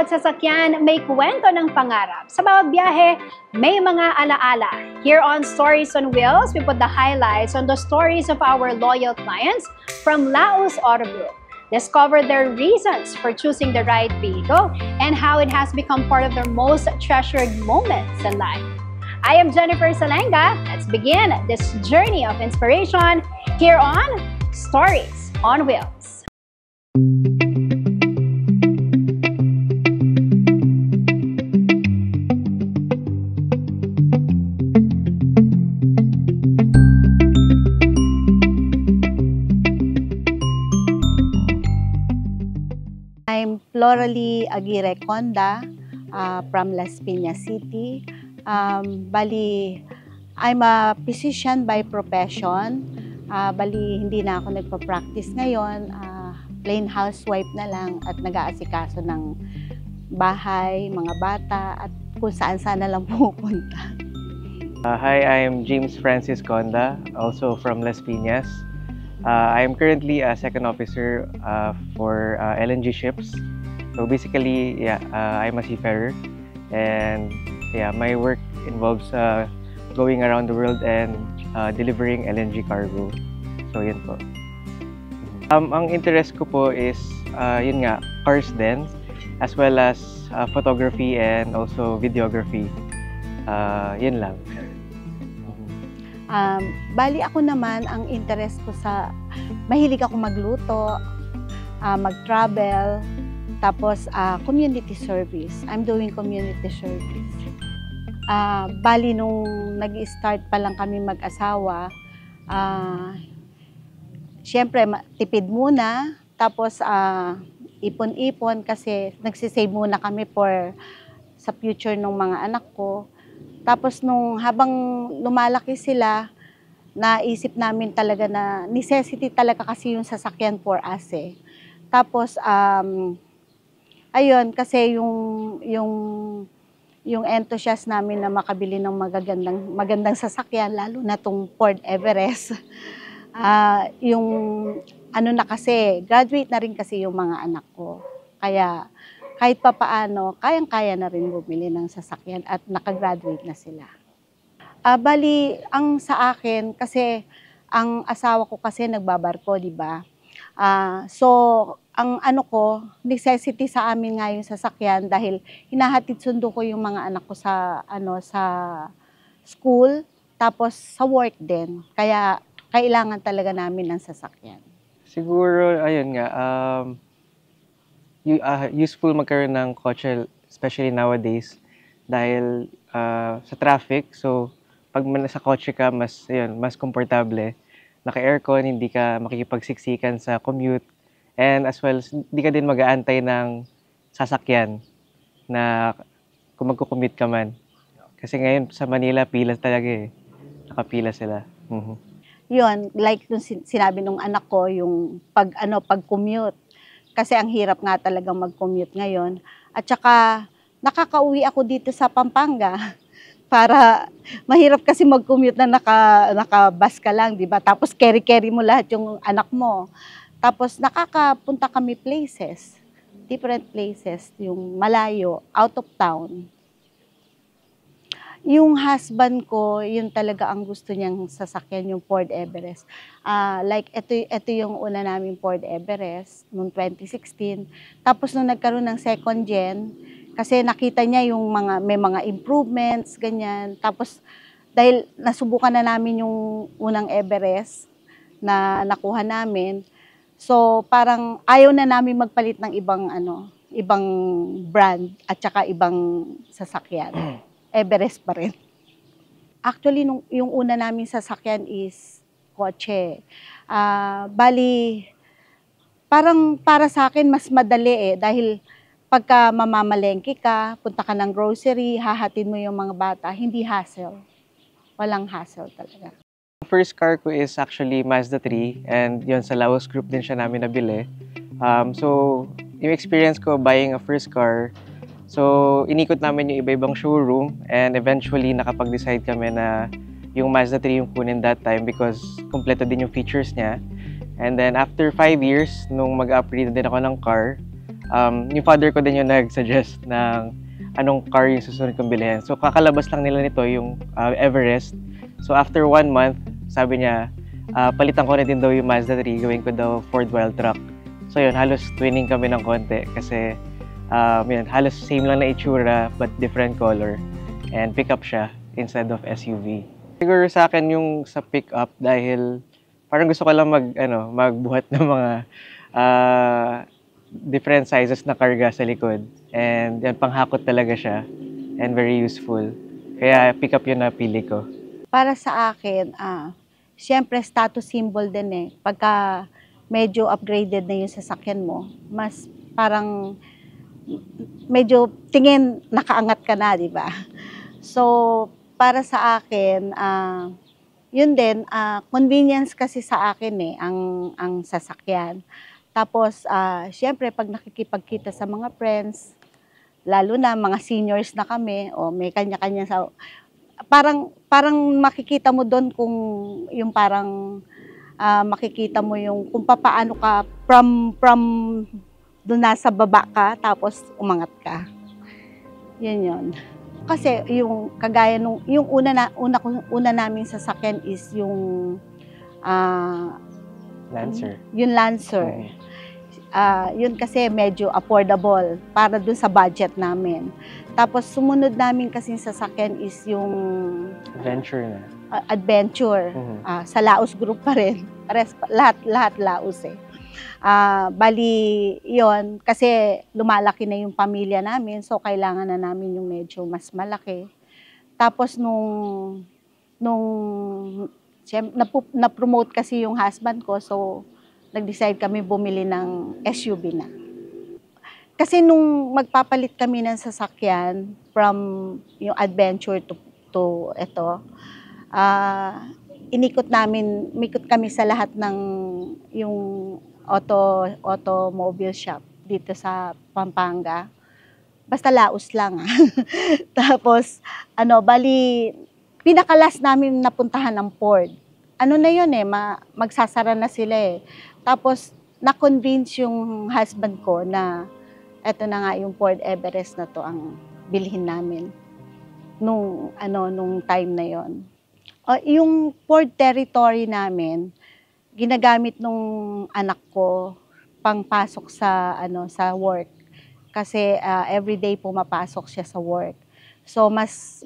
bawat sasakyan may kwento ng pangarap. Sa bawat biyahe, may mga alaala. Here on Stories on Wheels, we put the highlights on the stories of our loyal clients from Laos Auto Group. Discover their reasons for choosing the right vehicle and how it has become part of their most treasured moments in life. I am Jennifer Salenga. Let's begin this journey of inspiration here on Stories on Wheels. I'm Floralie Aguirre Conda from Las Piñas City. Bali, I'm a physician by profession. Bali, hindi na ako nagpa-practice ngayon. Plain housewife na lang at nag-aasikaso ng bahay, mga bata, at kung saan-saan na lang pupunta. Hi, I'm James Francis Conda, also from Las Piñas. I am currently a second officer for LNG ships. So basically, I'm a seafarer, and my work involves going around the world and delivering LNG cargo. So yun po. Ang interest ko po is yun nga, cars din, as well as photography and also videography. Yun lang. Bali ako naman, ang interest ko sa, mahilig ako magluto, mag-travel, tapos community service. I'm doing community service. Bali nung nag-start pa lang kami mag-asawa, syempre tipid muna, tapos ipon-ipon kasi nagsisave muna kami sa future ng mga anak ko. Tapos habang lumalaki sila, naisip namin talaga na necessity talaga kasi yung sasakyan for us eh. Tapos, ayun, kasi yung enthusiast namin na makabili ng magandang sasakyan, lalo na tong Ford Everest. Yung ano na kasi, graduate na rin kasi yung mga anak ko. Kaya, kahit pa paano, kayang-kaya na rin bumili ng sasakyan at nakagraduate na sila. Bali, ang sa akin, kasi ang asawa ko kasi nagbabarko, di ba? So, ang ano ko, necessity sa amin nga yung sasakyan dahil hinahatid sundo ko yung mga anak ko sa school, tapos sa work din. Kaya, kailangan talaga namin ng sasakyan. Siguro, ayun nga, useful magkaroon ng kotse, especially nowadays, dahil sa traffic. So, pag nasa kotse ka, mas komportable. Naka-aircon, hindi ka makikipagsiksikan sa commute. And as well, hindi ka din mag-aantay ng sasakyan na kung magkukommute ka man. Kasi ngayon sa Manila, pila talaga eh. Nakapila sila. Yun, like nung sinabi nung anak ko, yung pag-commute. Kasi ang hirap nga talagang mag-commute ngayon. At saka, nakakauwi ako dito sa Pampanga. Para, mahirap kasi mag-commute na naka-bus ka lang, di ba? Tapos carry-carry mo lahat yung anak mo. Tapos nakakapunta kami places, different places, yung malayo, out of town. Yung husband ko, yun talaga ang gusto niyang sasakyan, yung Ford Everest. Like, ito yung una naming Ford Everest, noong 2016. Tapos nung nagkaroon ng second gen, kasi nakita niya yung may mga improvements, ganyan. Tapos, dahil nasubukan na namin yung unang Everest na nakuha namin, so parang ayaw na namin magpalit ng ibang brand at saka ibang sasakyan. Everest pa rin. Actually, yung una naming sasakyan is kotse. Bali, parang para sa akin mas madali eh, dahil pagka mamamalengke ka, punta ka ng grocery, hahatid mo yung mga bata, hindi hassle. Walang hassle talaga. First car ko is actually Mazda 3, and yun sa Laos Group din siya namin nabili. So, yung experience ko buying a first car, so inikot namin yung iba-ibang showroom, and eventually nakapag-decide kami na yung Mazda 3 yung kunin that time because kompleto din yung features niya. And then after 5 years, nung mag-upgrade din ako ng car, yung father ko din yung nag-suggest ng anong car yung susunod kong bilhin. So kakalabas lang nila nito yung Everest. So after 1 month, sabi niya, palitan ko na din daw yung Mazda 3, gawin ko daw Ford Wildtrak. So yun, halos twinning kami ng konti kasi yun, halos same lang na itsura but different color. And pick up siya instead of SUV. Siguro sa akin yung sa pick up dahil parang gusto ko lang magbuhat ng mga different sizes na karga sa likod. And yan, panghakot talaga siya and very useful. Kaya pick up yun na pili ko. Para sa akin, siyempre status symbol din eh. Pagka medyo upgraded na yung sasakyan mo, mas parang medyo tingin nakaangat ka na, di ba? So, para sa akin, yun din, convenience kasi sa akin eh, ang sasakyan. Tapos, siyempre, pag nakikipagkita sa mga friends, lalo na mga seniors na kami, o may kanya-kanya sa... Parang makikita mo doon kung yung parang makikita mo yung kung paano ka from doon nasa baba ka, tapos umangat ka. Yun. Kasi yung kagaya nung yung una naming sasakyan is yung Lancer. Yung Lancer. Yun kasi medyo affordable para dun sa budget namin. Tapos sumunod namin kasing sasakyan is yung Adventure na. Adventure. Sa Laos Group pa rin. Lahat Laos eh. Bali yon kasi lumalaki na yung pamilya namin, so kailangan na namin yung medyo mas malaki. Tapos nung na-promote kasi yung husband ko, so nag-decide kami bumili ng SUV na. Kasi nung magpapalit kami ng sasakyan from yung Adventure to ito, inikot kami sa lahat ng yung automobile shop dito sa Pampanga. Basta Laos lang. Tapos, bali, pinakalas namin napuntahan ng Ford. Ano na yun eh, magsasara na sila eh. Tapos, na-convince yung husband ko na eto na nga yung Ford Everest na to ang bilhin namin nung time na yon. Yung Ford Territory namin, ginagamit nung anak ko pangpasok sa work kasi everyday pumapasok siya sa work. So mas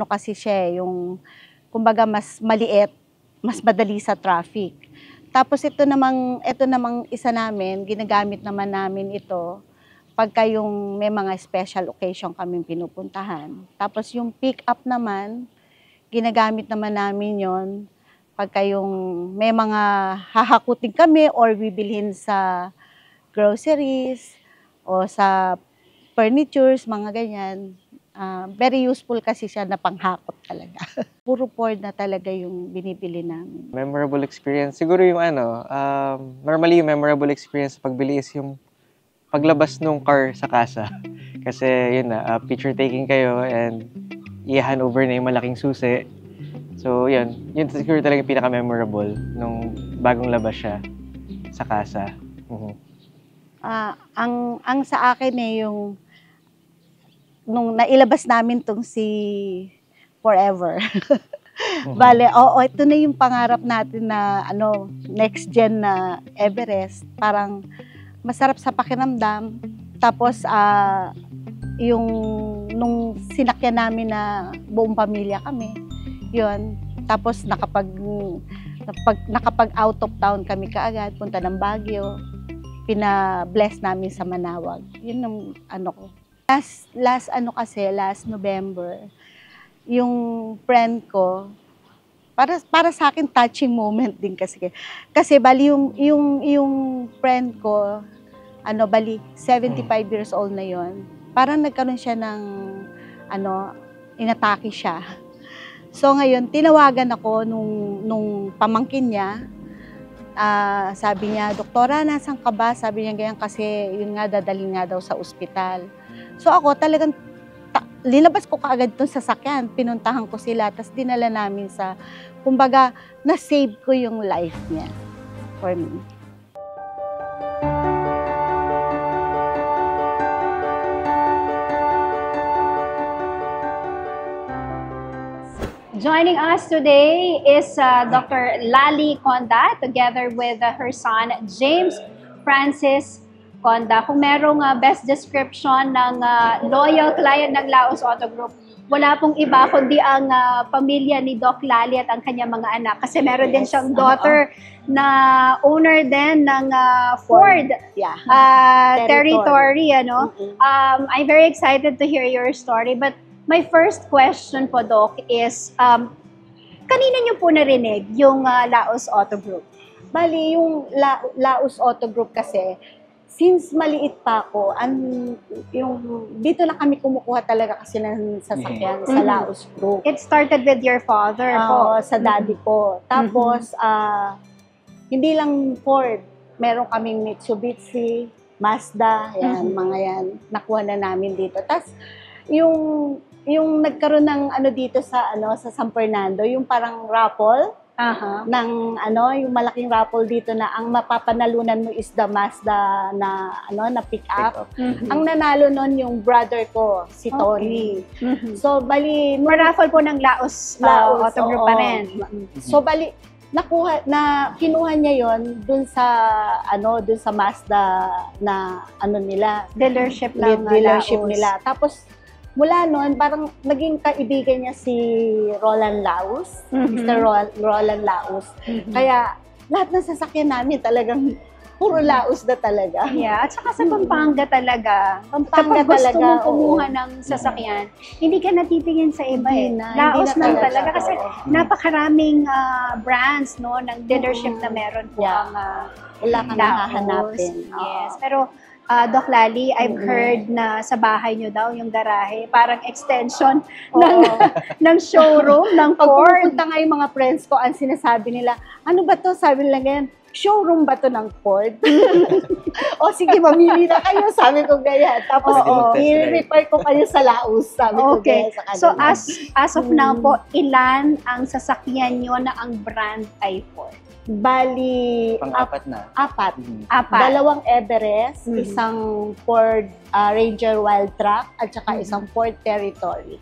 kasi siya yung kumbaga mas maliit, mas madali sa traffic. Tapos ito namang isa namin, ginagamit naman namin ito pagka yung may mga special occasion kaming pinupuntahan. Tapos yung pick up naman, ginagamit naman namin yon pagka yung may mga hahakutin kami or bibilhin sa groceries o sa furnitures, mga ganyan. Very useful kasi siya na panghakot talaga. Puro Ford na talaga yung binibili namin. Memorable experience. Siguro yung normally yung memorable experience sa pagbili is yung paglabas nung car sa kasa. Kasi yun na, picture taking kayo and i-hand over na yung malaking susi. So yun siguro talaga yung pinaka-memorable nung bagong labas siya sa kasa. Ang sa akin eh, yung nung nailabas namin tong si Forever. Bale, ito na yung pangarap natin na next gen na Everest. Parang masarap sa pakiramdam. Tapos yung nung sinakyan namin na buong pamilya kami, yun. Tapos nakapag out of town kami kaagad, punta ng Baguio, pina-bless namin sa Manawag. Yun ang ko. Last November, yung friend ko, para sa akin touching moment din kasi. Kasi bali yung friend ko, bali 75 years old na yon. Parang nagkaroon siya ng inatake siya. So ngayon, tinawagan ako nung pamangkin niya. Sabi niya, "Doktora, nasan ka ba?" Sabi niya ganyan kasi yun nga, dadalhin nga daw sa ospital. So ako talagang linabas ko kaagad itong sasakyan. Pinuntahan ko sila, tapos dinala namin kumbaga, na-save ko yung life niya for me. Joining us today is Dr. Lali Conda together with her son, James Francis Conda. Kung merong best description ng loyal client ng Laos Auto Group, wala pong iba kundi ang pamilya ni Doc Lali at ang kanyang mga anak. Kasi meron din siyang daughter na owner din ng Ford territory. Ano? I'm very excited to hear your story. But my first question po, Doc, is kanina niyo po narinig yung Laos Auto Group? Bali, yung Laos Auto Group kasi, since maliit pa ako, dito na kami kumukuha talaga kasi ng sasakyan sa Laos Group. It started with your father po. Sa daddy ko. Tapos, hindi lang Ford, meron kaming Mitsubishi, Mazda, yan, mga yan, nakuha na namin dito. Tapos, yung nagkaroon ng dito sa San Fernando, yung parang raffle ng yung malaking raffle dito na ang mapapanalunan mo is the Mazda na pick up. Ang nanalo nun yung brother ko, si Tony. So bali raffle po ng Laos Auto Group pa rin. So bali kinuha niya yon dun sa Mazda na nila, dealership nila. Tapos mula noon, parang naging kaibigan niya si Roland Laos, Mr. Roland Laos. Kaya lahat ng sasakyan namin talagang puro Laos na talaga. Yeah, at saka sa Pampanga talaga. Pampanga kapag gusto talaga, mo kumuha ng sasakyan, hindi ka natitingin sa iba Laos na talaga. Kasi napakaraming brands ng dealership na meron po ang wala kang nahahanapin. Yes, pero Doc Lali, I've heard na sa bahay nyo daw, yung garahe, parang extension ng showroom ng Ford. Pag pupunta nga yung mga friends ko, ang sinasabi nila, ano ba to? Sabi nila ganyan, showroom ba to ng Ford? O sige, mamili na kayo, sabi ko ganyan. Tapos i-refer ko kayo sa Laos, sabi ko ganyan sa kanila. So as of now po, ilan ang sasakyan nyo na ang brand ay Ford? Bali, Pang-apat na. Apat. Apat. 2 Everest, isang Ford Ranger Wild Truck, at saka isang Ford Territory.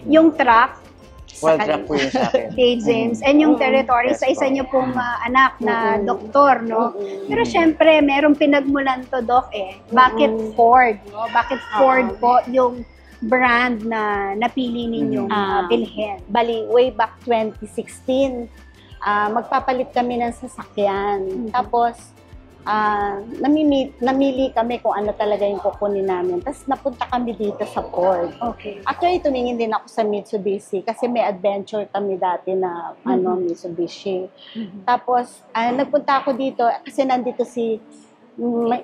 Yung truck, Wild Truck po yun sa akin. kay James, and yung Territory Yes sa isa po. niyo pong anak na doktor, no? Pero syempre, merong pinagmulan to, Doc, Bakit Ford, no? Bakit Ford po yung brand na napili ninyong bilhin? Bali, way back 2016, magpapalit kami ng sasakyan. Tapos, namili kami kung ano talaga yung kukunin namin. Tapos, napunta kami dito sa Ford. Okay. Actually, tumingin din ako sa Mitsubishi kasi may adventure kami dati na Mitsubishi. Tapos, nagpunta ako dito kasi nandito si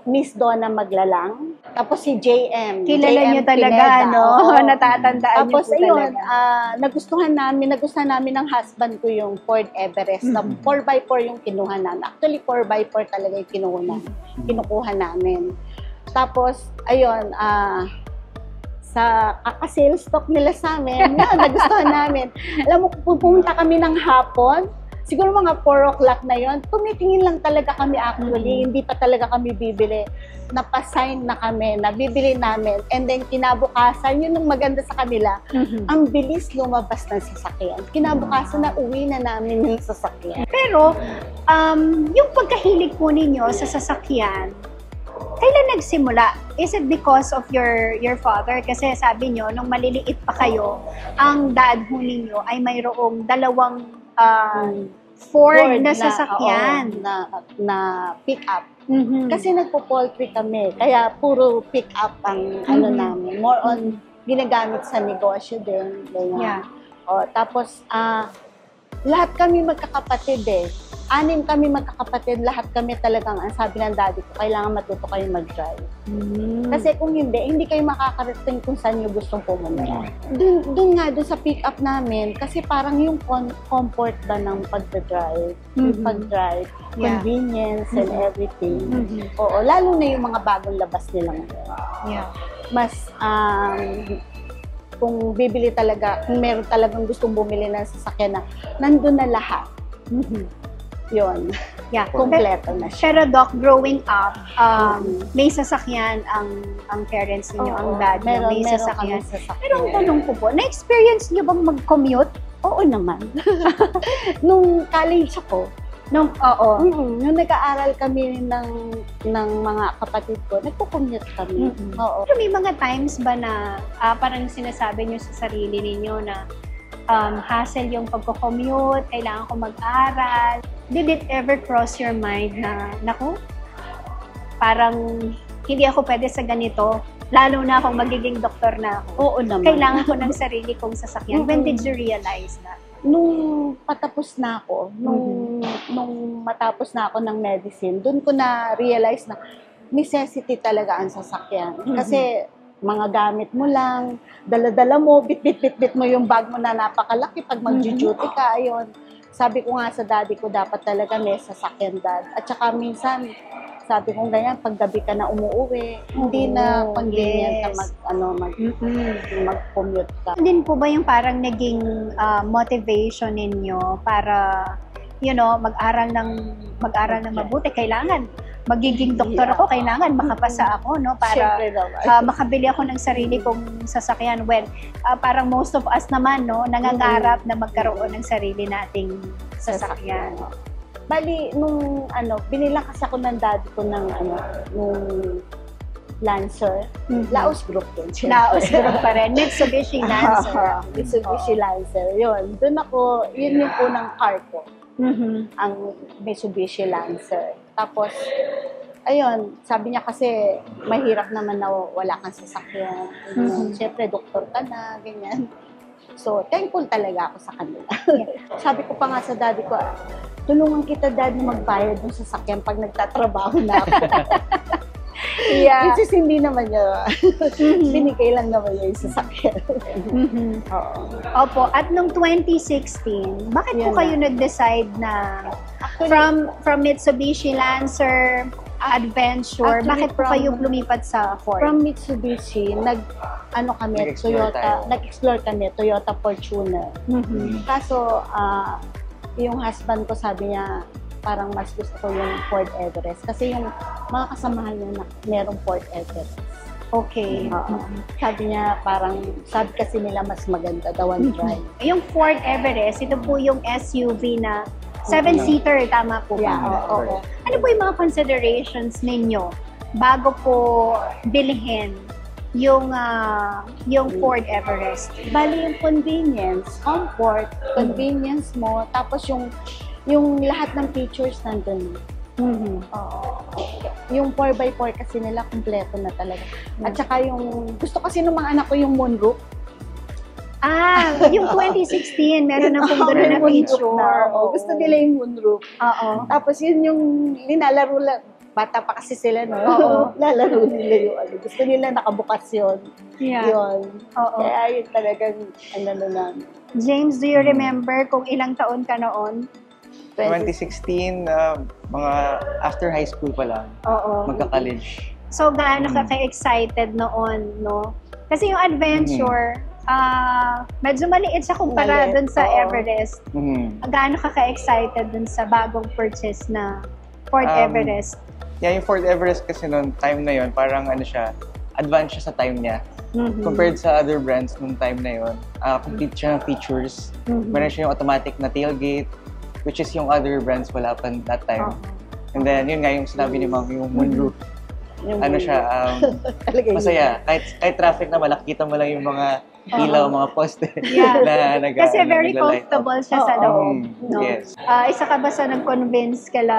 Miss Donna Maglalang. Tapos si JM. Kilala niyo talaga, Pineda, no? Natatandaan niyo Tapos po ayun, talaga. nagustuhan namin ng husband ko yung Ford Everest. 4x4 yung kinuha namin. Actually, 4x4 talaga yung kinukuha namin. Tapos, ayun, sa kaka-sales stock nila sa amin, nagustuhan namin. Alam mo, pupunta kami ng hapon, siguro mga 4 o'clock na yon, tumitingin lang talaga kami actually, hindi pa talaga kami bibili. Napasign na kami, nabibili namin, and then kinabukasan, yun ang maganda sa kanila, ang bilis lumabas ng sasakyan. Kinabukasan na uwi na namin yung sasakyan. Pero, yung pagkahilig po ninyo sa sasakyan, kailan nagsimula? Is it because of your father? Kasi sabi nyo, nung maliliit pa kayo, ang dad ho ninyo ay mayroong 2 Ford na sasakyan. Na pick-up. Kasi nagpo-poultry kami, kaya puro pick-up ang namin. More on, ginagamit sa negosyo din. Yeah. Tapos, lahat kami magkakapatid 6 kami magkakapatid, lahat kami talagang, ang sabi ng daddy ko, kailangan matuto kayo mag-drive. Kasi kung hindi kayo makakarating kung saan nyo gustong pumunta. Doon sa pick-up namin, kasi parang yung comfort ba ng pag-drive, yung pag-drive, convenience and everything. Oo, lalo na yung mga bagong labas nila ngayon. Yeah. Mas, kung bibili talaga, kung meron talagang gustong bumili ng sasakyan na, nandun na lahat. Yun. Yeah. Kompleto na siya. Pero Doc, growing up, may sasakyan ang parents niyo, ang dad niyo, may sasakyan. Pero ang tanong ko po, na-experience niyo bang mag-commute Oo naman. Nung college ako, Oo. nung nag-aaral kami ng mga kapatid ko, nagko-commute kami. Oo. Pero may mga times ba na parang sinasabi niyo sa sarili ninyo na hassle yung pagko-commute, kailangan ko mag-aral? Did it ever cross your mind na, naku, parang hindi ako pwede sa ganito, lalo na kung magiging doktor na ako. Oo naman. Kailangan ko ng sarili kong sasakyan. When did you realize that? Nung patapos na ako, nung matapos na ako ng medicine, doon ko na realize na necessity talaga ang sasakyan. Kasi mga gamit mo lang, dala-dala mo, bit-bit mo yung bag mo na napakalaki pag mag-duty ka, ayun. Sabi ko nga sa daddy ko, dapat talaga may sasakyan, dad. At saka minsan, sabi ko ganyan, pag gabi ka na umuwi, hindi na convenient yes. na mag-commute ka. Din po ba yung parang naging motivation ninyo para, mag-aral ng mabuti? Kailangan magiging doktor ako, kailangan makapasa ako, no? Para Siyempre naman. makabili ako ng sarili kong sasakyan. Well, parang most of us naman, no, nangangarap na magkaroon ng sarili nating sasakyan. Bali, binila kasi ako ng daddy ko ng, nung Lancer. Laos Group yun. Laos Group pa rin. Mitsubishi Lancer. Mitsubishi Lancer. Yun. Doon ako, yun yung unang car ko. Ang Mitsubishi Lancer. Tapos, ayun, sabi niya kasi, mahirap naman na wala kang sasakyan. Siyempre, doktor ka na, ganyan. So, thankful talaga ako sa kanila. Sabi ko pa nga sa daddy ko, tulungan kita, daddy, magbayad ng sasakyan pag nagtatrabaho na ako. Yeah. Which is hindi naman niya, binigay lang naman niya yung sasakyan. Oo. Opo, at nung 2016, bakit po kayo nag-decide na Actually, from Mitsubishi Lancer, Adventure, Actually, bakit po kayo lumipat sa Ford? From Mitsubishi, nag-explore kami, Toyota Fortuner. Kaso, yung husband ko sabi niya, parang mas gusto ko yung Ford Everest. Kasi yung mga kasamahan niya merong Ford Everest. Okay. Sabi niya, sabi kasi nila mas maganda, the one drive. Yung Ford Everest, ito po yung SUV na 7-seater, tama po ba? Yeah, oo. Ano po yung mga considerations ninyo bago po bilhin yung Ford Everest? Bali yung convenience, comfort, convenience mo, tapos yung lahat ng features nandun. Oo. Yung 4x4 kasi nila, kumpleto na talaga. At saka gusto kasi ng mga anak ko yung moonroof. Yung 2016, meron na pong gano'n na feature. Gusto nila yung moonroof. Oo. Tapos yun yung nilalaro lang. Bata pa kasi sila, no? Oo. Lalaro nila yung Gusto nila nakabukas yun. Yeah. Yun. Oo. Kaya yun talagang, na. James, do you remember kung ilang taon ka noon? 2016, mga after high school pa lang, Oo. magka-college. So, gaano ka ka-excited noon, no? Kasi yung Adventure, medyo maliit siya kumpara dun sa Everest. Gaano ka ka-excited dun sa bagong purchase na Ford Everest? Yeah, yung Ford Everest kasi noon, time na yon parang advanced siya sa time niya. Compared sa other brands nung time na yon, complete siya ng features. Meron siya yung automatic na tailgate, which is yung other brands wala pa that time. And then, yun nga yung sinabi ni Ma'am, yung moonroof. Masaya. Kahit traffic na nakikita mo lang yung mga ilaw, mga poste. Yeah. Kasi very comfortable siya sa loob. No? Yes. Isa ka ba sa nag-convince kala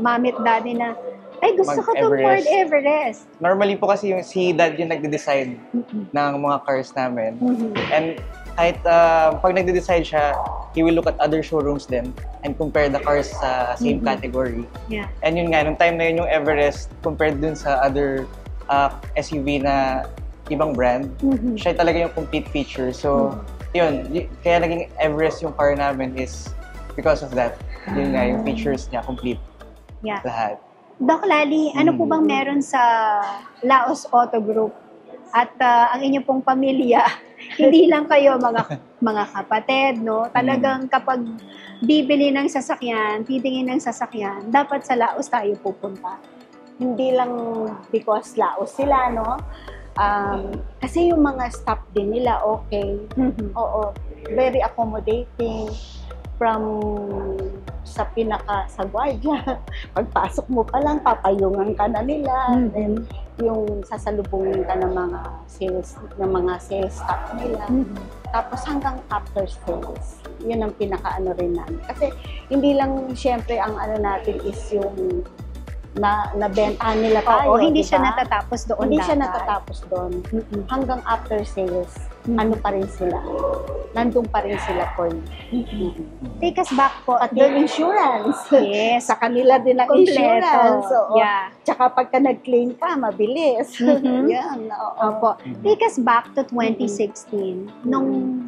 mami at daddy na, ay, gusto ko itong Ford Everest? Normally po kasi si dad yung nagde-decide ng mga cars namin. And kahit pag nagde-decide siya, he will look at other showrooms din and compare the cars sa same category. Yeah. And yun nga, nung time na yun yung Everest, compared dun sa other SUV na ibang brand, siya talaga yung complete feature. So, yun, kaya naging Everest yung car namin is because of that. Yun nga, yung features niya, complete. Yeah. Lahat. Doc Lali, ano po bang meron sa Laos Auto Group? At ang inyo pong pamilya, hindi lang kayo mga kapatid, no? Talagang kapag bibili ng sasakyan, titingin ng sasakyan, dapat sa Laos tayo pupunta. Hindi lang because Laos sila, no? Kasi yung mga staff din nila, okay. Oo. very accommodating from sa sa gwardiya. Pagpasok mo pa lang, papayungan ka na nila. Then, yung sasalubungin ka ng mga sales staff nila. Tapos hanggang after sales. Yun ang pinaka-ano rin namin. Kasi hindi lang siyempre ang ano natin is yung nabentahan nila tayo. Oo, hindi diba? siya natatapos doon. Hindi siya dapat. natatapos doon. Hanggang after sales, ano pa rin sila. Nandun pa rin sila for Take us back po. at their insurance. Yes. Sa kanila din ang Kompleto. insurance. Oo. Yeah. Tsaka pagka nag-claim pa, mabilis. Yan. Oo. Opo. Take us back to 2016. Nung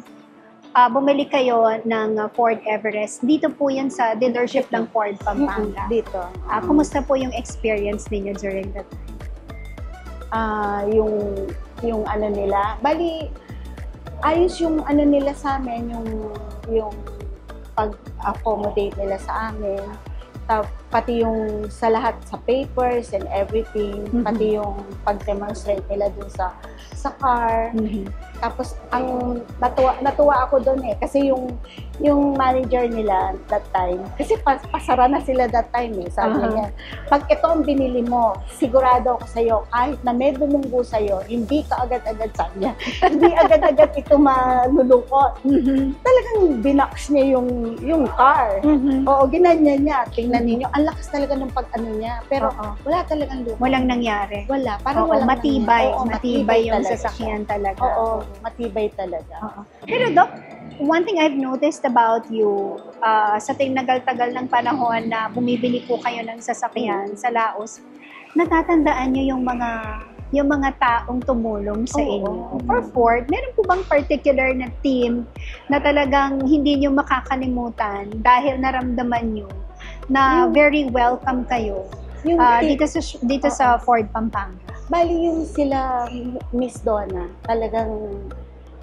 bumili kayo ng Ford Everest, dito po yan sa dealership ng Ford Pampanga. Dito. Kumusta po yung experience ninyo during that time? Yung ano nila, bali, ayos yung ano nila sa amin, yung pag-accommodate nila sa amin. Pati yung sa lahat sa papers and everything, pati yung pag-demonstrate nila dun sa car. Tapos ang natuwa ako doon kasi yung manager nila that time, kasi pasara na sila that time sabi niya, pag ito ang binili mo, sigurado ako sa'yo, kahit na may bumunggo sa'yo, hindi ka agad-agad niya. Hindi agad-agad ito malulungkot. Talagang binox niya yung car. Oo, ginanyan niya. Tingnan ninyo, ang lakas talaga ng pag-ano niya. Pero wala talagang lungkot. Walang nangyari. Wala. Parang Oo, walang matibay. nangyari. Oo, Matibay yung talaga sasakyan talaga. Oo, matibay talaga. Pero Doc, one thing I've noticed about you, sa tinagal-tagal ng panahon na bumibili po kayo ng sasakyan sa Laos, natatandaan nyo yung mga taong tumulong sa inyo. For Ford, meron po bang particular na team na talagang hindi nyo makakalimutan dahil naramdaman nyo na very welcome kayo dito sa Ford Pampanga? Bali yung sila Miss Donna, talagang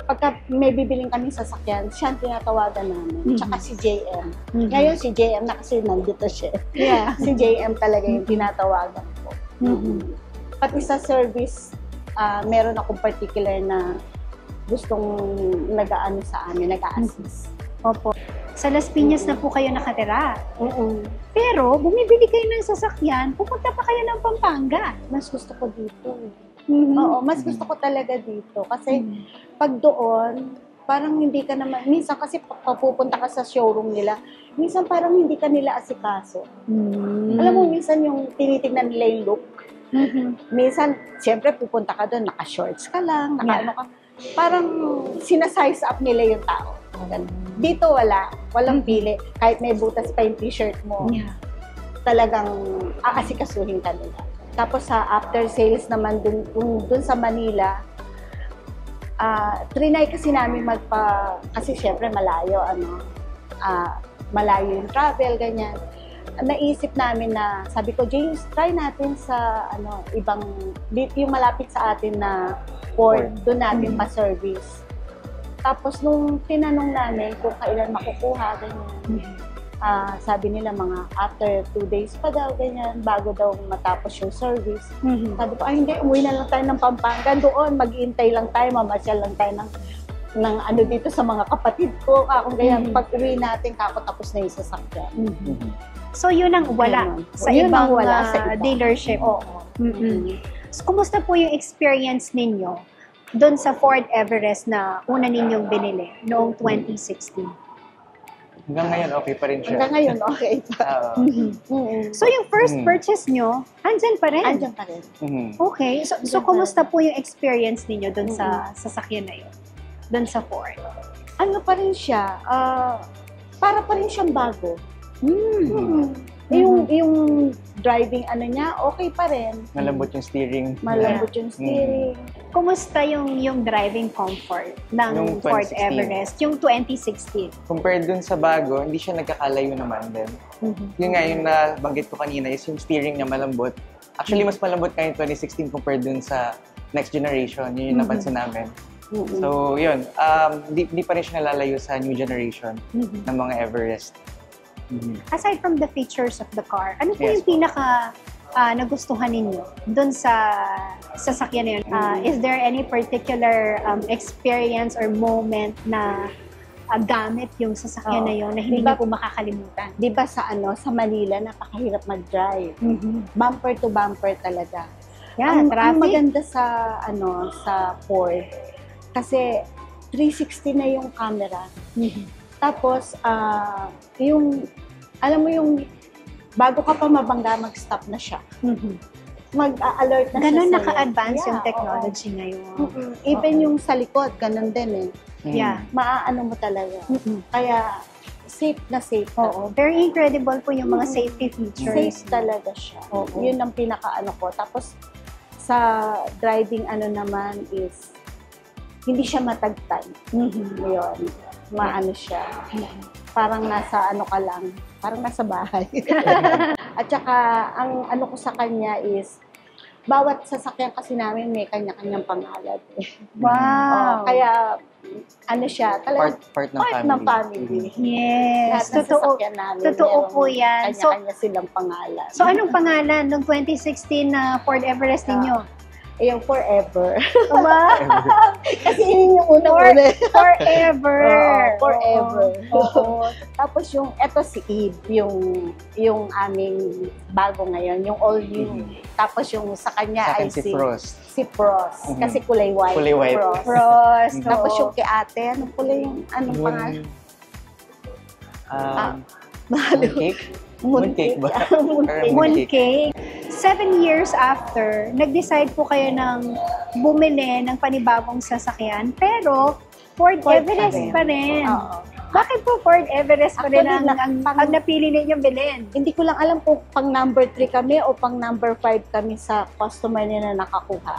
pagka may bibiling kami sasakyan, siya ang tinatawagan namin. Tsaka si JM. Ngayon si JM na kasi nandito siya. Yeah. Si JM talaga yung tinatawagan ko. Pati sa service, meron akong particular na gustong nag-aano sa amin, nag-a-assist. Opo. Sa Las Piñas na po kayo nakatira. Pero, bumibili kayo ng sasakyan, pupunta pa kayo ng Pampanga. Mas gusto ko dito. Oo, mas gusto ko talaga dito. Kasi pag doon, parang hindi ka naman, minsan kasi papupunta ka sa showroom nila, minsan parang hindi ka nila asikaso. Alam mo, minsan yung tinitignan nila yung look. Minsan, siyempre pupunta ka doon, naka-shorts ka lang, naka-ano ka. Parang sinasize up nila yung tao. Dito walang pili. Kahit may butas pa yung t-shirt mo, talagang aasikasuhin ka nila. Tapos sa after sales naman dun sa Manila, trinay kasi namin kasi syempre malayo, malayo yung travel, ganyan. Naisip namin na, sabi ko, James, try natin sa yung malapit sa atin na Ford, doon natin pa-service. Tapos nung tinanong namin kung kailan makukuha, ganyan, sabi nila mga after 2 days pa daw, ganyan, bago daw matapos yung service. Sabi ko, hindi, umuwi na lang tayo ng Pampanga doon, mag-iintay lang tayo, mamasyal lang tayo ng ano dito sa mga kapatid ko. Kung ganyan, pag-uwi natin, tapos na yung sasakyan. So, yun ang wala sa ibang dealership. Oo. So, kumusta po yung experience ninyo doon sa Ford Everest na una ninyong binili noong 2016? Hanggang ngayon, okay pa rin siya. Hanggang ngayon, okay pa. So, yung first purchase nyo, andyan pa rin? Andyan pa rin. Okay. So kumusta po yung experience ninyo doon sa sasakyan na yun? Doon sa Ford? Ano pa rin siya, para pa rin siyang bago. Yung driving niya, okay pa rin. Malambot yung steering. Malambot yung steering. Kumusta yung driving comfort ng Yung Ford 2016. Everest? Yung 2016? Compared dun sa bago, hindi siya nagkakalayo naman din. Yun nga, yung nabanggit ko kanina is yung steering niya malambot. Actually, mas malambot nga yung 2016 compared dun sa next generation. Yun yung napansin namin. So, yun. Di pa rin siya nalalayo sa new generation ng mga Everest. Aside from the features of the car, ano po Yes, yung pinaka nagustuhan ninyo doon sa sasakyan na yun? Is there any particular experience or moment na gamit yung sasakyan na yun na hindi Diba- niyo po makakalimutan? Di ba sa sa Manila, napakahirap mag-drive. Bumper to bumper talaga. Yeah, ang traffic. maganda sa sa Ford kasi 360 na yung camera. Tapos yung alam mo yung bago ka pa mabangga mag-stop na siya. Mag-alert na Ganun siya sa'yo. naka-advance yung Yeah, technology ngayon. oo. Even yung sa likod, ganun din eh. Yeah. Maaano mo talaga. Kaya safe na safe. Oo. Very incredible po yung mga safety features. Safe talaga siya. Oo. Yun ang pinaka-ano ko. Tapos sa driving naman is hindi siya matagtag. Yun. Maano siya. Parang nasa ka lang. Parang nasa bahay. At saka, ang ko sa kanya is, bawat sasakyan kasi namin may kanya-kanyang pangalan. Wow. Kaya, siya, talagang Part ng part ng family. Yes. Lahat ng Totoo. sasakyan namin, Totoo merong po yan. Kanya-kanya silang pangalan. So, anong pangalan ng 2016 na Ford Everest ninyo? Yung forever. Wow! Kasi yun yung unang-una. Forever! Forever. Oo. Tapos eto si Eve, yung aming bago ngayon, yung all new. Tapos yung sa kanya Sa ay akin si Frost. Si Frost. Kasi kulay white. Kulay white. Frost. Frost. Tapos oo. yung kay ate, anong kulay yung, anong pangalan? Mooncake? Mooncake ba? Mooncake. Mooncake. 7 years after, nag-decide po kayo ng bumili ng panibagong sasakyan, pero Ford Everest pa rin. Oo. Bakit po Ford Everest pa rin Actually, ang napili ninyong bilhin? Hindi ko lang alam kung pang number 3 kami o pang number 5 kami sa customer niya na nakakuha.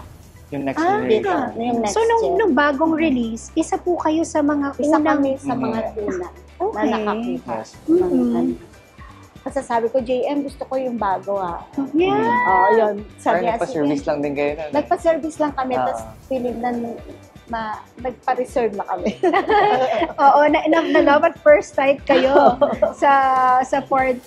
Yung next Ah, generation. Yung next So, gen. nung bagong release, isa po kayo sa mga Isa unang... kami sa mga una na Okay. nakakuha. Yes. Kasi sabi ko, JM, gusto ko yung bago Yeah. Oo, yun. Sabi Parang niya, nagpa-service sige. lang din kayo na. Nagpa-service lang kami, Ah. tapos feeling na nagpa-reserve na kami. Oo, na love at first sight kayo sa Ford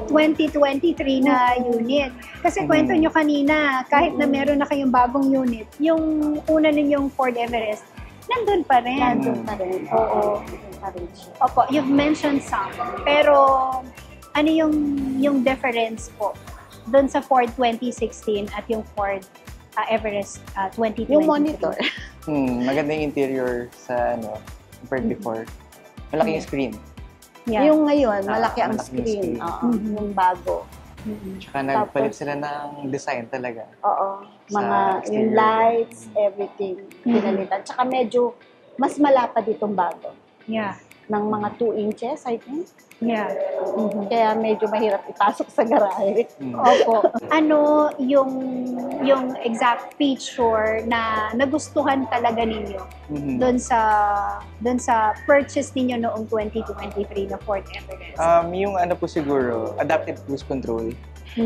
2023 na unit. Kasi kwento nyo kanina, kahit na meron na kayong bagong unit, yung una ninyong Ford Everest, nandun pa rin. Nandun pa rin. Oo. Nandun pa rin siya. Opo, you've mentioned some. Pero ano yung difference po doon sa Ford 2016 at yung Ford Everest 2023? Yung monitor. Maganda yung interior sa compared before. Malaki yung screen. Yeah. Yung ngayon, malaki ang malaki yung screen. screen. Oo. Yung bago. Tsaka nagpalit sila ng design talaga. Oo. Sa Mga exterior. yung lights, everything. Pinalitan. Tsaka medyo mas malapad itong bago. Yeah. Ng mga 2 inches, I think. Yeah. Kaya medyo mahirap ipasok sa garahe. Opo. Ano yung exact feature na nagustuhan talaga ninyo doon sa purchase ninyo noong 2023 na Ford Everest? Yung po siguro, adaptive cruise control.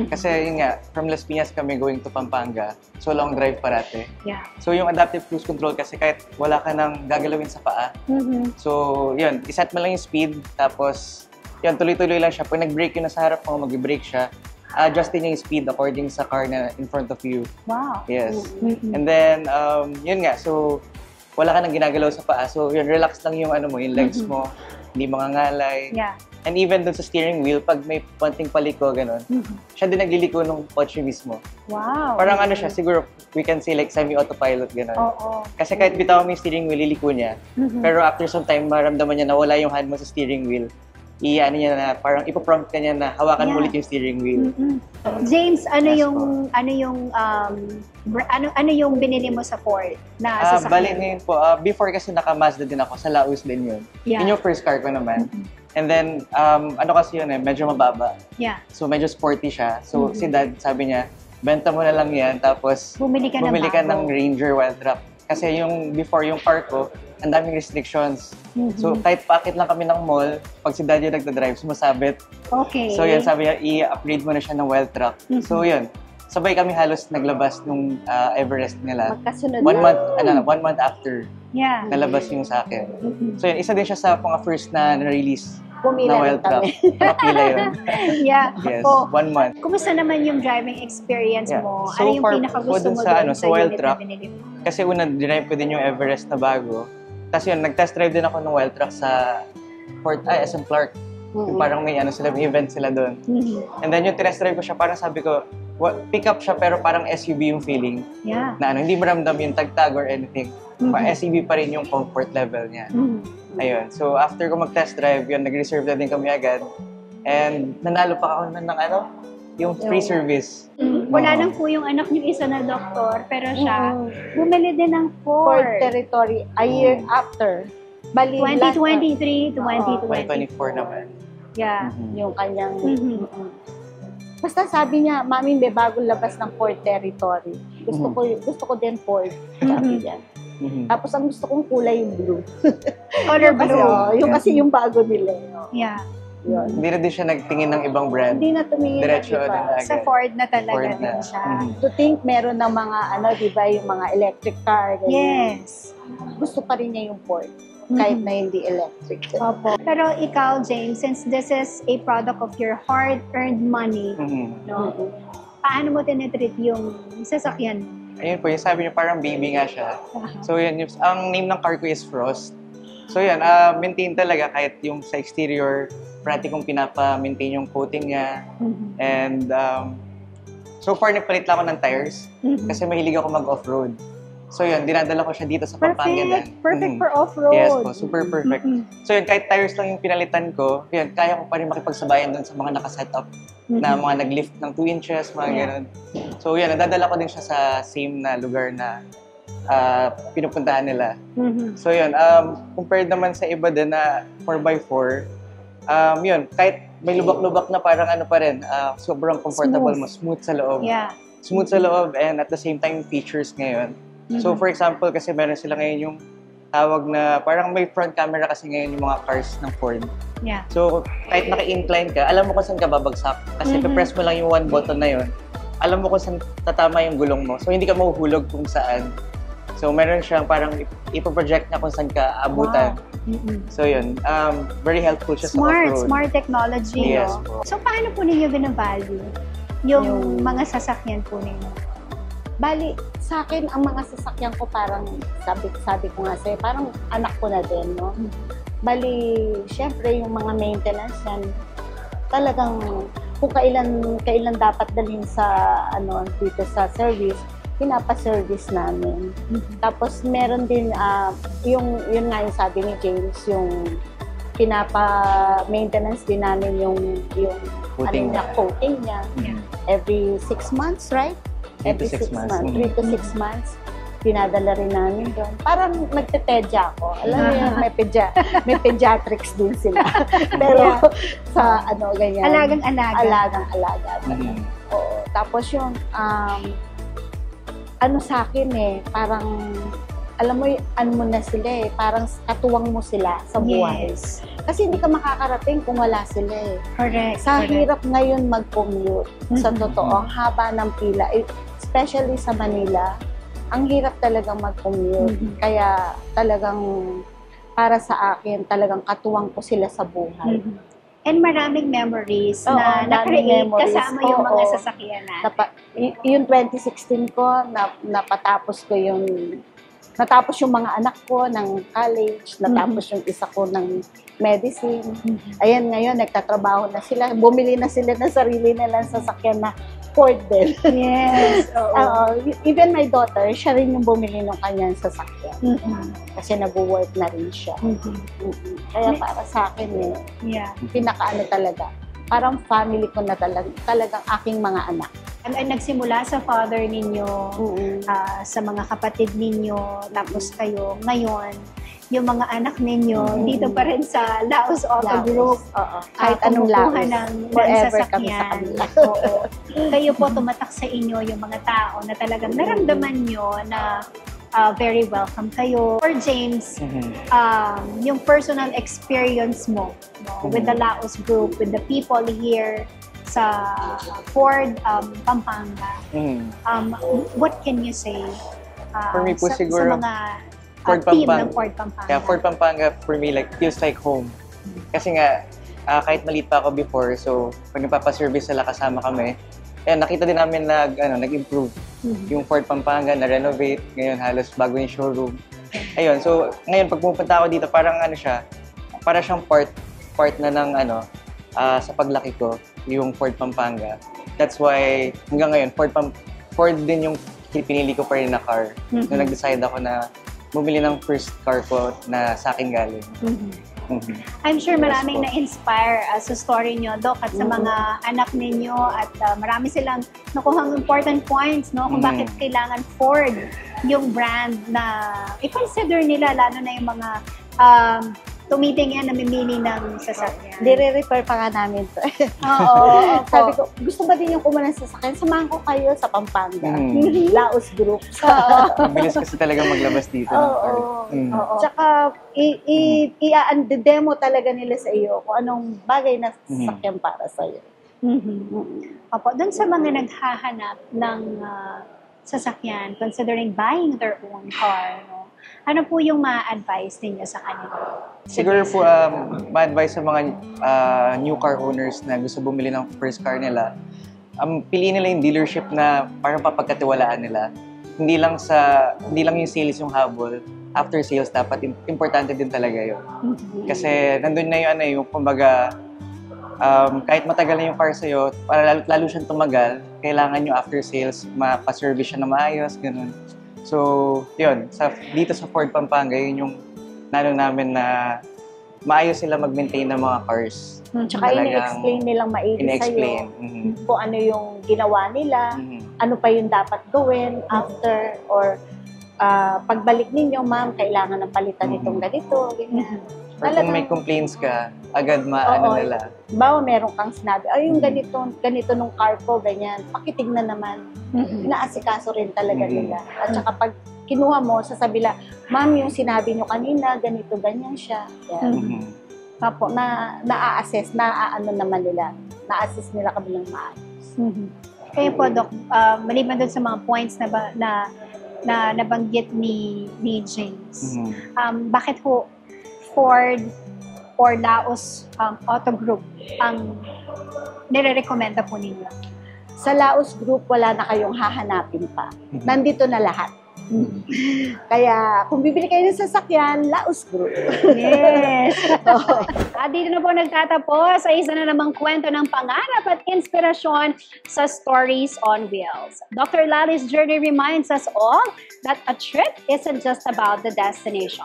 Kasi yun nga, from Las Piñas kami going to Pampanga. So long drive parate. Yeah. So yung adaptive cruise control kasi kahit wala ka nang gagalawin sa paa. So yun, iset mo lang yung speed. Tapos yun, tuloy-tuloy lang siya. Pag nag-brake yun na sa harap mo, mag-brake siya. Adjustin yung speed according sa car na in front of you. Wow. Yes. And then, yun nga, so wala ka nang ginagalaw sa paa. So yun, relax lang yung yung legs mo. Hindi mangangalay. Yeah. And even dun sa steering wheel, pag may konting paliko, gano'n, siya din nagliliko ng kotse mismo. Wow. Parang siya, siguro we can say like semi-autopilot, gano'n. Oo. Kasi kahit bitaw mo yung steering wheel, liliko niya. Pero after some time, maramdaman niya na wala yung hand mo sa steering wheel. Niya na, parang ipoprompt ka niya na hawakan mo Yeah. ulit yung steering wheel. James, ano Yes, yung binili mo sa Ford na Bali sasakyan? ngayon po, before kasi naka-Mazda din ako, sa Laos din yun. Yeah. Yun yung first car ko naman. And then, kasi yun medyo mababa. Yeah. So medyo sporty siya. So si dad, sabi niya, benta mo na lang yan, tapos Bumili ka ng Ranger Wild Wrap. Kasi yung before yung car ko, ang daming restrictions. So kahit paakit lang kami ng mall, pag si dad yung nagdadrive, sumasabit. Okay. So yun, sabi niya, i-upgrade mo na siya ng Wild Truck. So yun, sabay kami halos naglabas nung Everest nila. Magkasunod 1 month after Yeah. nalabas yung sa akin. So yun, isa din siya sa mga first na na-release Pumila na rin Wild Truck. kami. Nakapila yun. Yeah. Yes, Oh, 1 month. kumusta naman yung driving experience Yeah. mo? So ano yung far, pinakagusto dun mo sa, doon sa Wild unit Truck, na binili mo? Kasi una, drive ko din yung Everest na bago. Tapos yun, nag-test drive din ako ng wild truck sa SM Clark. Yung parang may sila, may event sila doon. And then yung test drive ko siya, parang sabi ko, pick up siya pero parang SUV yung feeling. Yeah. Na hindi maramdam yung tagtag or anything. SUV pa rin yung comfort level niya. Ayun. So after ko mag-test drive, yun, nag-reserve na din kami agad. And nanalo pa ako ng yung free service. Wala lang po yung anak niyo isa na doktor, pero siya bumili din ng Ford Ford. Territory, a year after. Bali, 2023 to 2024 naman. Yeah. yung kanyang... Basta sabi niya, Mami, may bagong labas ng Ford Territory. Gusto ko din Ford. Sabi niya. Tapos ang gusto kong kulay yung blue. Color Kasi, blue. kasi yung bago nila. Yeah. Yun. Hindi na din siya nagtingin ng ibang brand. Hindi na tumingin na, Diretso diba? na agad. Sa Ford na talaga Ford din na. siya. To think, meron ng mga, diba, yung mga electric car. Ganyan. Yes. Gusto pa rin niya yung Ford. Kahit na hindi electric. Opo. Pero ikaw, James, since this is a product of your hard-earned money, no, paano mo tinitreat yung sasakyan mo? Ayun po, yung sabi niyo parang baby nga siya. So yun, ang name ng car ko is Frost. So yun, maintain talaga kahit yung sa exterior, parati kong pinapa-maintain yung coating niya. And so far, nagpalit lang ako ng tires kasi mahilig ako mag-off-road. So yun, dinadala ko siya dito sa Pampanga. Perfect for off-road. Yes po, super perfect. So yun, kahit tires lang yung pinalitan ko, yun, kaya ko pa rin makipagsabayan doon sa mga nakasetup na mga nag-lift ng 2 inches, mga ganun. So yun, nadadala ko din siya sa same na lugar na pinupuntahan nila. So yun, compared naman sa iba din na 4x4, yun, kahit may lubak-lubak na parang pa rin, sobrang comfortable mo, smooth sa loob. Yeah. Smooth sa loob and at the same time features ngayon. So for example, kasi meron sila ngayon yung tawag na parang may front camera kasi ngayon yung mga cars ng Ford. Yeah. So kahit naka-incline ka, alam mo kung saan ka babagsak. Kasi press mo lang yung one button na yun, alam mo kung saan tatama yung gulong mo. So hindi ka mahuhulog kung saan. So meron siyang parang ipoproject na kung saan ka abutan. So yun, very helpful siya sa off-road. Smart technology. Yes, no? po. So paano po ninyo binavalue yung mga sasakyan po ninyo? Bali, sa akin, ang mga sasakyan ko parang, sabi ko nga sa'yo, parang anak ko na din, no? Bali, syempre, yung mga maintenance yan, talagang kung kailan dapat dalhin sa, dito sa service, pinapa-service namin. Tapos, meron din, yun nga yung sabi ni James, yung pinapa-maintenance din namin yung Coating coating niya. Every 6 months, right? Every 6 months. 3 to 6 months. Pinadala rin namin doon. Parang nagtetedya ako. Alam mo yun, may pediatrics din sila. Pero sa ganyan. Alagang-alaga. Alagang-alaga. Oo. Tapos yung, sa akin parang, alam mo, mo na sila parang katuwang mo sila sa buhay. Yes. Kasi hindi ka makakarating kung wala sila Correct. Sa hirap ngayon mag-commute. Sa totoo, ang haba ng pila. Especially sa Manila, ang hirap talagang mag-commute. Kaya talagang para sa akin, talagang katuwang ko sila sa buhay. And maraming memories Oo, na na-create memories. kasama yung mga Oo. sasakyanan. Yung 2016 ko, natapos yung mga anak ko ng college, natapos yung isa ko ng medicine. Ayan, ngayon, nagtatrabaho na sila. Bumili na sila ng sarili nilang sasakyan na Ford din. Yes. Even my daughter, siya rin yung bumili ng kanyang sasakyan. Kasi nag-work na rin siya. Kaya para sa akin, Yeah. pinaka talaga. Parang family ko na talagang aking mga anak. Ay nagsimula sa father ninyo, sa mga kapatid ninyo, tapos kayo ngayon, yung mga anak ninyo, dito pa rin sa Laos Auto Group. Kahit anong kumukuha Laos. ng Forever kami sa sasakyan. kanila. Oo. Kayo po tumatak sa inyo yung mga tao na talagang naramdaman nyo na very welcome kayo. For James, yung personal experience mo with the Laos Group, with the people here sa Ford Pampanga, what can you say For me po siguro, sa mga Ford team Pampanga. ng Ford Pampanga? Yeah, Ford Pampanga for me feels like home. Kasi nga, kahit maliit pa ako before, so pag nagpapaservice sila kasama kami, nakita din namin nag-improve. Yung Ford Pampanga na-renovate, ngayon halos bago yung showroom. ayun, so ngayon pag pupunta ako dito, parang ano siya, para siyang part na ng sa paglaki ko, yung Ford Pampanga. That's why hanggang ngayon Ford din yung pinili ko pa rin na car. Nung nag-decide ako na bumili ng first car ko na sa akin galing. I'm sure maraming na-inspire sa story nyo, Doc, at sa mga anak ninyo, at marami silang nakuhang important points, no, kung bakit kailangan Ford yung brand na i-consider nila, lalo na yung mga tumitingin na namimili ng sasakyan. Dire-refer pa nga namin to. Oo. Sabi ko, gusto ba din yung kumuha ng sasakyan? Samahan ko kayo sa Pampanga. Laos Group. Mabilis kasi talaga maglabas dito ng car. Tsaka, i-demo talaga nila sa iyo kung anong bagay na sasakyan para sa iyo. Opo, doon sa mga naghahanap ng sasakyan, considering buying their own car, no? Ano po yung ma-advise ninyo sa kanila? Siguro po, ma-advise sa mga new car owners na gusto bumili ng first car nila, piliin nila yung dealership na parang papagkatiwalaan nila. Hindi lang yung sales yung habol. After sales, dapat importante din talaga yun. Kasi nandun na yung kumbaga, kahit matagal na yung car sa'yo, para lalo siyang tumagal, kailangan yung after sales, ma-service siya na maayos, ganun. So, yun, dito sa Ford Pampanga, yun yung namin na maayos sila mag-maintain ng mga cars. Tsaka ini-explain nilang maigi sa'yo kung ano yung ginawa nila, ano pa yung dapat gawin after, or pagbalik ninyo, ma'am, kailangan ng palitan itong ganito, ganyan. Or kung may complaints ka, agad maano nila. Bawa meron kang sinabi, ay yung ganito nung car ko, ganyan, pakitignan naman. Inaasikaso rin talaga nila. At saka pag kinuha mo, sasabi lang, ma'am, yung sinabi nyo kanina, ganito, ganyan siya. Tapo, na-assess, na-ano naman nila. Na-assess nila kami ng maayos. Kayo po, Doc, maliban doon sa mga points na nabanggit ni James, bakit po Ford or Laos Auto Group ang nire-recommenda po ninyo? Sa Laos Group, wala na kayong hahanapin pa. Nandito na lahat. Kaya, kung bibili kayo ng sasakyan, Laos Group. Yes! At dito na po nagtatapos sa isa na namang kwento ng pangarap at inspirasyon sa Stories on Wheels. Dr. Lali's journey reminds us all that a trip isn't just about the destination.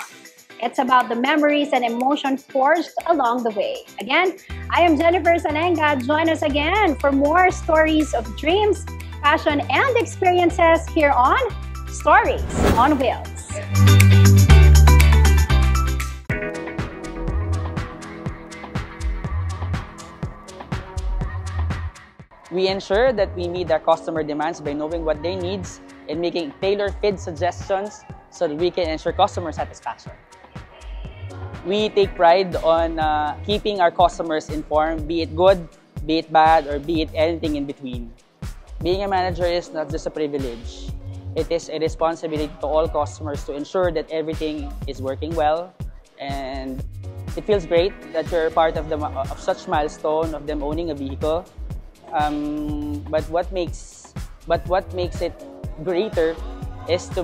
It's about the memories and emotions forged along the way. Again, I am Jennifer Sanenga. Join us again for more stories of dreams, passion, and experiences here on Stories on Wheels. We ensure that we meet our customer demands by knowing what their needs and making tailor-fit suggestions so that we can ensure customer satisfaction. We take pride on keeping our customers informed, be it good, be it bad, or be it anything in between. Being a manager is not just a privilege. It is a responsibility to all customers to ensure that everything is working well, and it feels great that you're part of such milestone of them owning a vehicle. But what makes it greater is to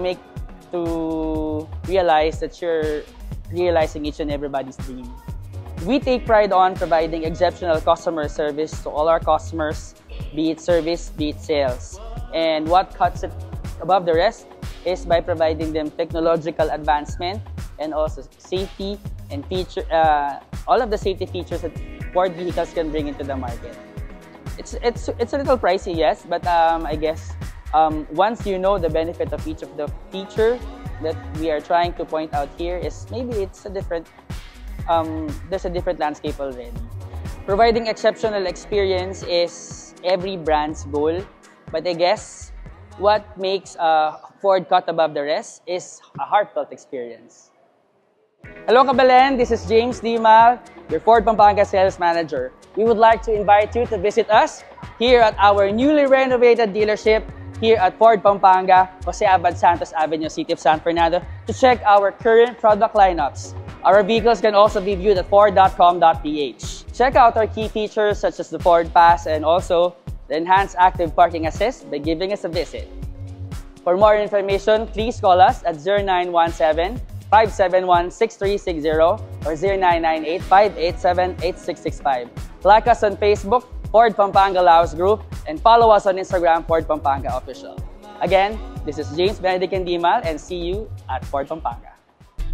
realize that you're realizing each and everybody's dream. We take pride on providing exceptional customer service to all our customers, be it service, be it sales. And what cuts it above the rest is by providing them technological advancement and also safety and all of the safety features that Ford vehicles can bring into the market. It's a little pricey, yes, but I guess once you know the benefit of each of the feature that we are trying to point out here, is maybe it's a different, there's a different landscape already. Providing exceptional experience is every brand's goal, but I guess what makes Ford cut above the rest is a heartfelt experience. Hello Kabalen, this is James Dimal, your Ford Pampanga Sales Manager. We would like to invite you to visit us here at our newly renovated dealership here at Ford Pampanga, Jose Abad Santos Avenue, City of San Fernando, to check our current product lineups. Our vehicles can also be viewed at ford.com.ph. Check out our key features such as the Ford Pass and also the Enhanced Active Parking Assist by giving us a visit. For more information, please call us at 0998-571-6360 or 0998-587-8665. Like us on Facebook, Ford Pampanga Laos Group, and follow us on Instagram, Ford Pampanga Official. Again, this is James Benedict Dimal, and see you at Ford Pampanga.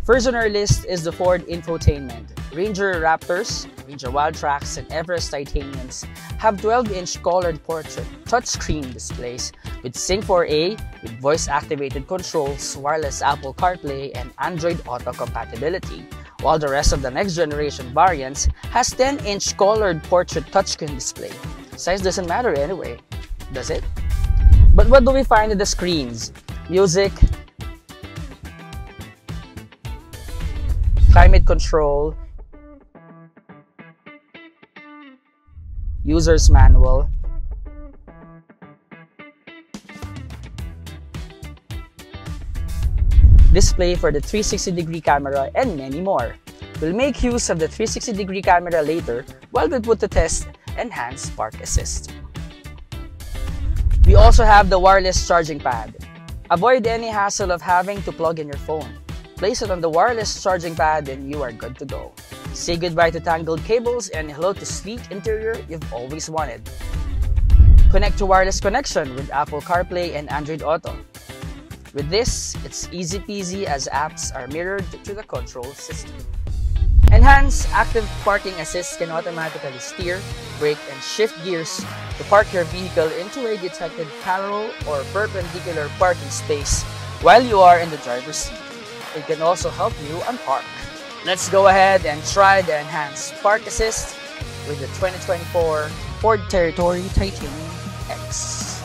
First on our list is the Ford Infotainment. Ranger Raptors, Ranger Wildtraks, and Everest Titaniums have 12-inch colored portrait touchscreen displays with Sync 4A with voice-activated controls, wireless Apple CarPlay, and Android Auto compatibility, while the rest of the next-generation variants has 10-inch colored portrait touchscreen display. Size doesn't matter anyway, does it? But what do we find in the screens? Music, climate control, user's manual, display for the 360-degree camera, and many more. We'll make use of the 360-degree camera later while we put to test Enhanced Park Assist. We also have the wireless charging pad. Avoid any hassle of having to plug in your phone. Place it on the wireless charging pad and you are good to go. Say goodbye to tangled cables and hello to sleek interior you've always wanted. Connect to wireless connection with Apple CarPlay and Android Auto. With this, it's easy peasy as apps are mirrored to the control system. Enhanced Active Parking Assist can automatically steer, brake, and shift gears to park your vehicle into a detected parallel or perpendicular parking space while you are in the driver's seat. It can also help you unpark. Let's go ahead and try the Enhanced Park Assist with the 2024 Ford Territory Titanium X.